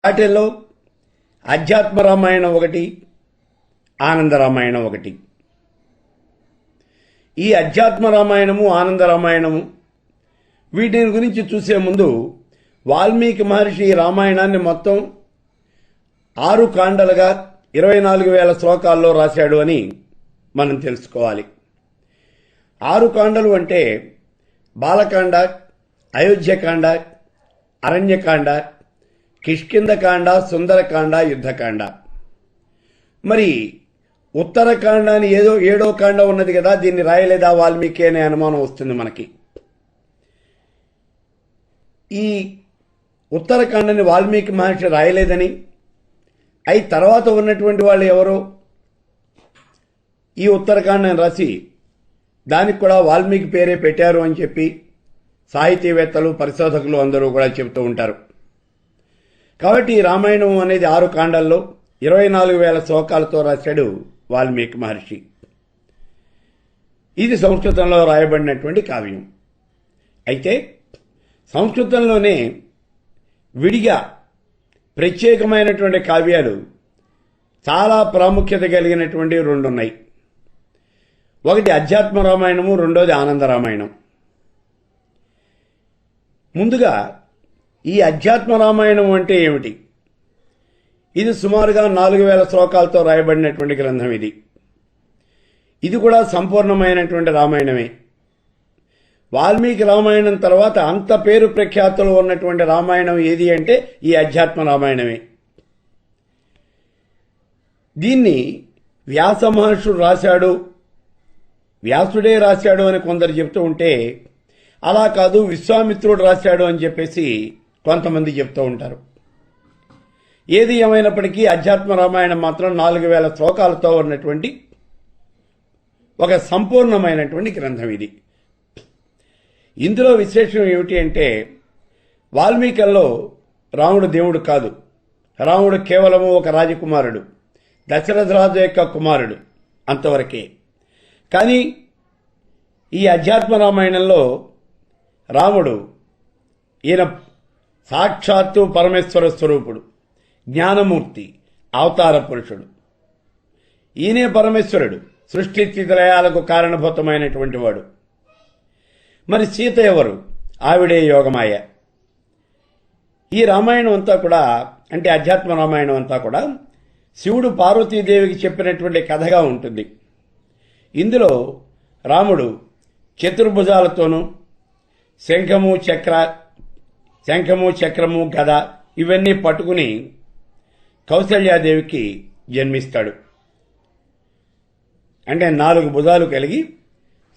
వాటిల్లో అధ్యాత్మ రామాయణం ఒకటి, ఆనంద రామాయణం ఒకటి. ఈ అధ్యాత్మ రామాయణము, ఆనంద రామాయణము వీటిని గురించి చూసే ముందు వాల్మీకి మహర్షి ఈ రామాయణాన్ని మొత్తం 6 కాండలుగా 24,000 శ్లోకాల్లో రాశాడు అని మనం తెలుసుకోవాలి. 6 కాండలు అంటే బాలకాండ, అయోధ్యకాండ, అరణ్యకాండ, కిష్కింధకాండ, సుందరకాండ, యుద్ధకాండ. మరి ఉత్తరకాండ అని ఏదో 7వ కాండ ఉన్నది కదా, దీన్ని రాయలేదా వాల్మీకి అనే అనుమానం వస్తుంది మనకి. ఈ ఉత్తరకాండని వాల్మీకి మహర్షి రాయలేదని, అయి తర్వాత ఉన్నటువంటి వాళ్ళు ఎవరో ఈ ఉత్తరకాండని రాసి దానికి కూడా వాల్మీకి పేరే పెట్టారు అని చెప్పి సాహితీవేత్తలు, పరిశోధకులు అందరూ కూడా చెబుతూ ఉంటారు. కాబట్టి ఈ రామాయణం అనేది 6 కాండల్లో 24,000 శ్లోకాలతో రాశాడు వాల్మీకి మహర్షి. ఇది సంస్కృతంలో రాయబడినటువంటి కావ్యం. అయితే సంస్కృతంలోనే విడిగా ప్రత్యేకమైనటువంటి కావ్యాలు చాలా ప్రాముఖ్యత కలిగినటువంటి 2 ఉన్నాయి. ఒకటి అధ్యాత్మ రామాయణము, రెండోది ఆనంద రామాయణం. ముందుగా ఈ అధ్యాత్మ రామాయణం అంటే ఏమిటి? ఇది సుమారుగా 4,000 శ్లోకాలతో రాయబడినటువంటి గ్రంథం. ఇది కూడా సంపూర్ణమైనటువంటి రామాయణమే. వాల్మీకి రామాయణం తర్వాత అంత పేరు ప్రఖ్యాతులు ఉన్నటువంటి రామాయణం ఏది అంటే ఈ అధ్యాత్మ రామాయణమే. దీన్ని వ్యాస మహర్షుడు రాశాడు, వ్యాసుడే రాశాడు అని కొందరు చెప్తూ ఉంటే, అలా కాదు విశ్వామిత్రుడు రాశాడు అని చెప్పేసి కొంతమంది చెప్తూ ఉంటారు. ఏది ఏమైనప్పటికీ అధ్యాత్మ రామాయణం మాత్రం 4,000 శ్లోకాలతో ఉన్నటువంటి ఒక సంపూర్ణమైనటువంటి గ్రంథం ఇది. ఇందులో విశేషం ఏమిటి అంటే, వాల్మీకిలో రాముడు దేవుడు కాదు, రాముడు కేవలము ఒక రాజకుమారుడు, దశరథరాజు యొక్క కుమారుడు, అంతవరకే. కానీ ఈ అధ్యాత్మ రామాయణంలో రాముడు ఈయన సాక్షాత్తు పరమేశ్వర స్వరూపుడు, జ్ఞానమూర్తి, అవతార పురుషుడు. ఈయనే పరమేశ్వరుడు, సృష్టి స్థితి లయాలకు కారణభూతమైనటువంటి వాడు. మరి సీత ఎవరు? ఆవిడే యోగమాయ. ఈ రామాయణం అంతా కూడా, అంటే అధ్యాత్మ రామాయణం అంతా కూడా శివుడు పార్వతీదేవికి చెప్పినటువంటి కథగా ఉంటుంది. ఇందులో రాముడు చతుర్భుజాలతోనూ శంఖము, చక్రము, గద ఇవన్నీ పట్టుకుని కౌసల్యాదేవికి జన్మిస్తాడు. అంటే 4 భుజాలు కలిగి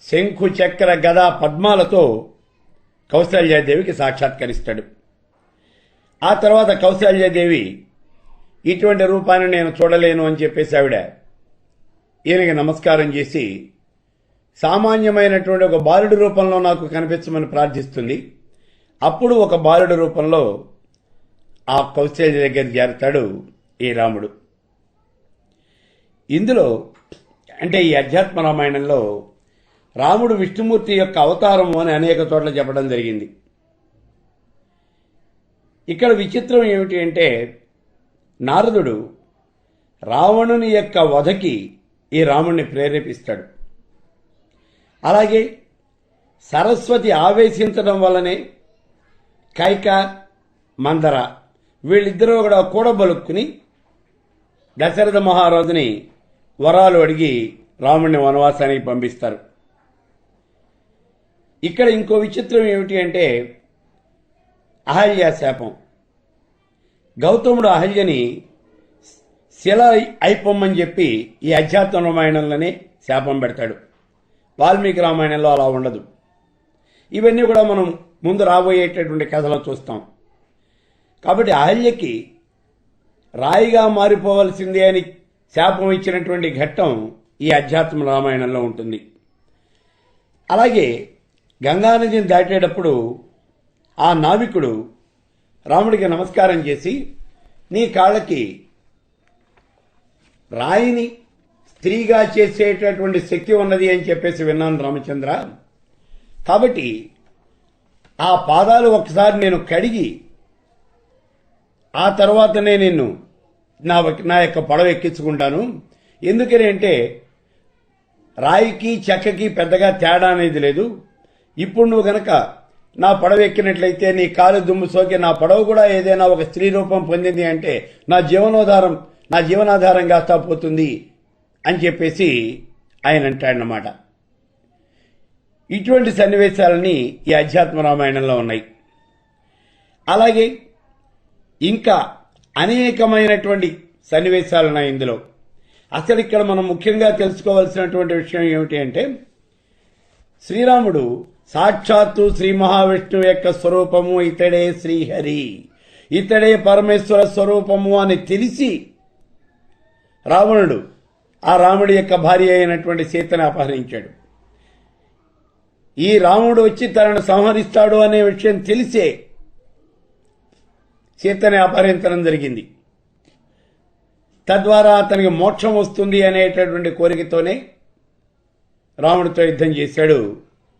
శంఖు, చక్ర, గద, పద్మాలతో కౌసల్యాదేవికి సాక్షాత్కరిస్తాడు. ఆ తర్వాత కౌసల్యాదేవి ఇటువంటి రూపాన్ని నేను చూడలేను అని చెప్పేసి ఆవిడ ఈయనకి నమస్కారం చేసి సామాన్యమైనటువంటి ఒక బాలుడి రూపంలో నాకు కనిపించమని ప్రార్థిస్తుంది. అప్పుడు ఒక బాలుడి రూపంలో ఆ కౌశల్య దగ్గర చేరతాడు ఈ రాముడు. ఇందులో అంటే ఈ అధ్యాత్మ రామాయణంలో రాముడు విష్ణుమూర్తి యొక్క అవతారము అని అనేక చోట్ల చెప్పడం జరిగింది. ఇక్కడ విచిత్రం ఏమిటి అంటే, నారదుడు రావణుని యొక్క వధకి ఈ రాముడిని ప్రేరేపిస్తాడు. అలాగే సరస్వతి ఆవేశించడం వల్లనే కైక, మందర వీళ్ళిద్దరూ కూడా కూడబలుక్కుని దశరథ మహారాజుని వరాలు అడిగి రాముడిని వనవాసానికి పంపిస్తారు. ఇక్కడ ఇంకో విచిత్రం ఏమిటి అంటే, అహల్య శాపం. గౌతముడు అహల్యని శిల అయిపోమ్మని చెప్పి ఈ అధ్యాత్మ రామాయణంలోనే శాపం పెడతాడు. వాల్మీకి రామాయణంలో అలా ఉండదు. ఇవన్నీ కూడా మనం ముందు రాబోయేటటువంటి కథలో చూస్తాం. కాబట్టి అహల్యకి రాయిగా మారిపోవలసిందే అని శాపం ఇచ్చినటువంటి ఘట్టం ఈ అధ్యాత్మ రామాయణంలో ఉంటుంది. అలాగే గంగానదిని దాటేటప్పుడు ఆ నావికుడు రాముడికి నమస్కారం చేసి, నీ కాళ్ళకి రాయిని స్త్రీగా చేసేటటువంటి శక్తి ఉన్నది అని చెప్పేసి విన్నాను రామచంద్ర. కాబట్టి ఆ పాదాలు ఒకసారి నేను కడిగి ఆ తర్వాతనే నిన్ను నా యొక్క పడవ ఎక్కించుకుంటాను. ఎందుకని అంటే రాయికి చెక్కకి పెద్దగా తేడా అనేది లేదు. ఇప్పుడు నువ్వు గనక నా పడవ ఎక్కినట్లయితే నీ కాలు దుమ్ము సోకి నా పడవ కూడా ఏదైనా ఒక స్త్రీ రూపం పొందింది అంటే నా జీవనాధారం కాస్తా పోతుంది అని చెప్పేసి ఆయన అంటాడనమాట. ఇటువంటి సన్నివేశాలని ఈ అధ్యాత్మ రామాయణంలో ఉన్నాయి. అలాగే ఇంకా అనేకమైనటువంటి సన్నివేశాలు ఉన్నాయి ఇందులో. అసలు ఇక్కడ మనం ముఖ్యంగా తెలుసుకోవాల్సినటువంటి విషయం ఏమిటి అంటే శ్రీరాముడు సాక్షాత్తు శ్రీ మహావిష్ణువు యొక్క స్వరూపము, ఇతడే శ్రీహరి, ఇతడే పరమేశ్వర స్వరూపము అని తెలిసి రావణుడు ఆ రాముడి యొక్క భార్య అయినటువంటి సీతను అపహరించాడు. ఈ రాముడు వచ్చి తనను సంహరిస్తాడు అనే విషయం తెలిసే సీతని అపహరించడం జరిగింది. తద్వారా అతనికి మోక్షం వస్తుంది అనేటటువంటి కోరికతోనే రాముడితో యుద్ధం చేశాడు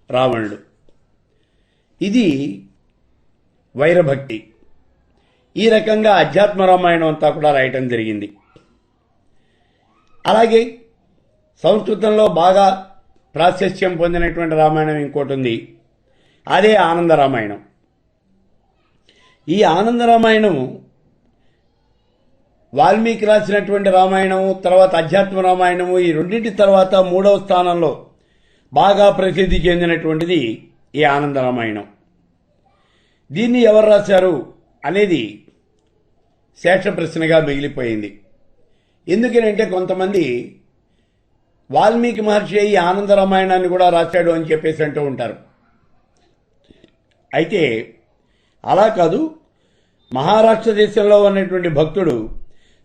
రావణుడు. ఇది వైరభక్తి. ఈ రకంగా అధ్యాత్మ రామాయణం అంతా కూడా రాయటం జరిగింది. అలాగే సంస్కృతంలో బాగా ప్రాశస్త్యం పొందినటువంటి రామాయణం ఇంకోటి ఉంది. అదే ఆనంద రామాయణం. ఈ ఆనంద రామాయణం వాల్మీకి రాసినటువంటి రామాయణము, తర్వాత అధ్యాత్మ రామాయణము, ఈ రెండింటి తర్వాత మూడవ స్థానంలో బాగా ప్రసిద్ధి చెందినటువంటిది ఈ ఆనంద రామాయణం. దీన్ని ఎవరు రాశారు అనేది శేష ప్రశ్నగా మిగిలిపోయింది. ఎందుకనంటే కొంతమంది వాల్మీకి మహర్షి ఈ ఆనంద రామాయణాన్ని కూడా రాశాడు అని చెప్పేసి అంటూ ఉంటారు. అయితే అలా కాదు. మహారాష్ట్ర దేశంలో ఉన్నటువంటి భక్తుడు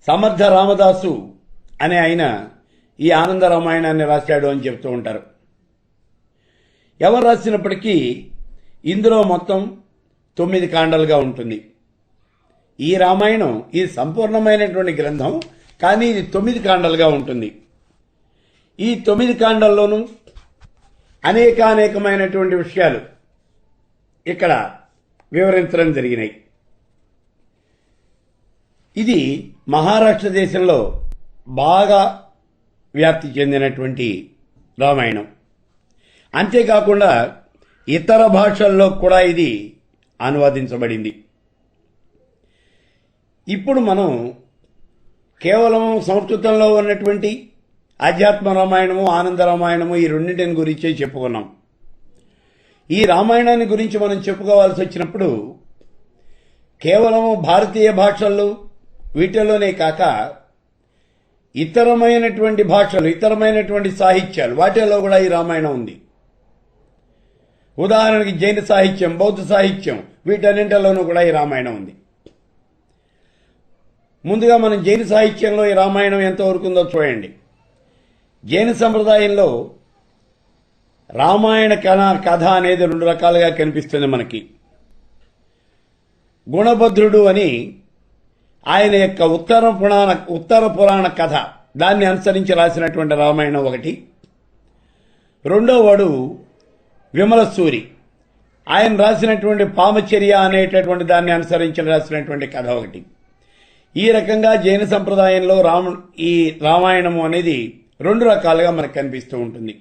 సమర్థ రామదాసు అనే ఆయన ఈ ఆనంద రామాయణాన్ని రాశాడు అని చెప్తూ ఉంటారు. ఎవరు రాసినప్పటికీ ఇందులో మొత్తం 9 కాండాలుగా ఉంటుంది. ఈ రామాయణం ఇది సంపూర్ణమైనటువంటి గ్రంథం, కానీ ఇది 9 కాండాలుగా ఉంటుంది. ఈ 9 కాండాల్లోనూ అనేకమైనటువంటి విషయాలు ఇక్కడ వివరించడం జరిగినాయి. ఇది మహారాష్ట్ర దేశంలో బాగా వ్యాప్తి చెందినటువంటి రామాయణం. అంతేకాకుండా ఇతర భాషల్లో కూడా ఇది అనువాదించబడింది. ఇప్పుడు మనం కేవలం సంస్కృతంలో ఉన్నటువంటి అధ్యాత్మ రామాయణము, ఆనంద రామాయణము, ఈ రెండింటిని గురించే చెప్పుకున్నాం. ఈ రామాయణాన్ని గురించి మనం చెప్పుకోవాల్సి వచ్చినప్పుడు కేవలం భారతీయ భాషల్లో వీటిల్లోనే కాక ఇతరమైనటువంటి భాషలు, ఇతరమైనటువంటి సాహిత్యాలు, వాటిల్లో కూడా ఈ రామాయణం ఉంది. ఉదాహరణకి జైన సాహిత్యం, బౌద్ధ సాహిత్యం, వీటన్నింటిలోనూ కూడా ఈ రామాయణం ఉంది. ముందుగా మనం జైన సాహిత్యంలో ఈ రామాయణం ఎంతవరకు ఉందో చూడండి. జైన సంప్రదాయంలో రామాయణ కథ అనేది 2 రకాలుగా కనిపిస్తుంది మనకి. గుణభద్రుడు అని ఆయన యొక్క ఉత్తర పురాణ కథ, దాన్ని అనుసరించి రాసినటువంటి రామాయణం ఒకటి. రెండో వాడు విమలసూరి, ఆయన రాసినటువంటి పామచర్య అనేటటువంటి దాన్ని అనుసరించి రాసినటువంటి కథ ఒకటి. ఈ రకంగా జైన సంప్రదాయంలో ఈ రామాయణము అనేది 2 రకాలుగా మనకు కనిపిస్తూ ఉంటుంది.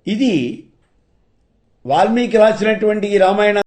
ఇది వాల్మీకి రాసినటువంటి ఈ రామాయణ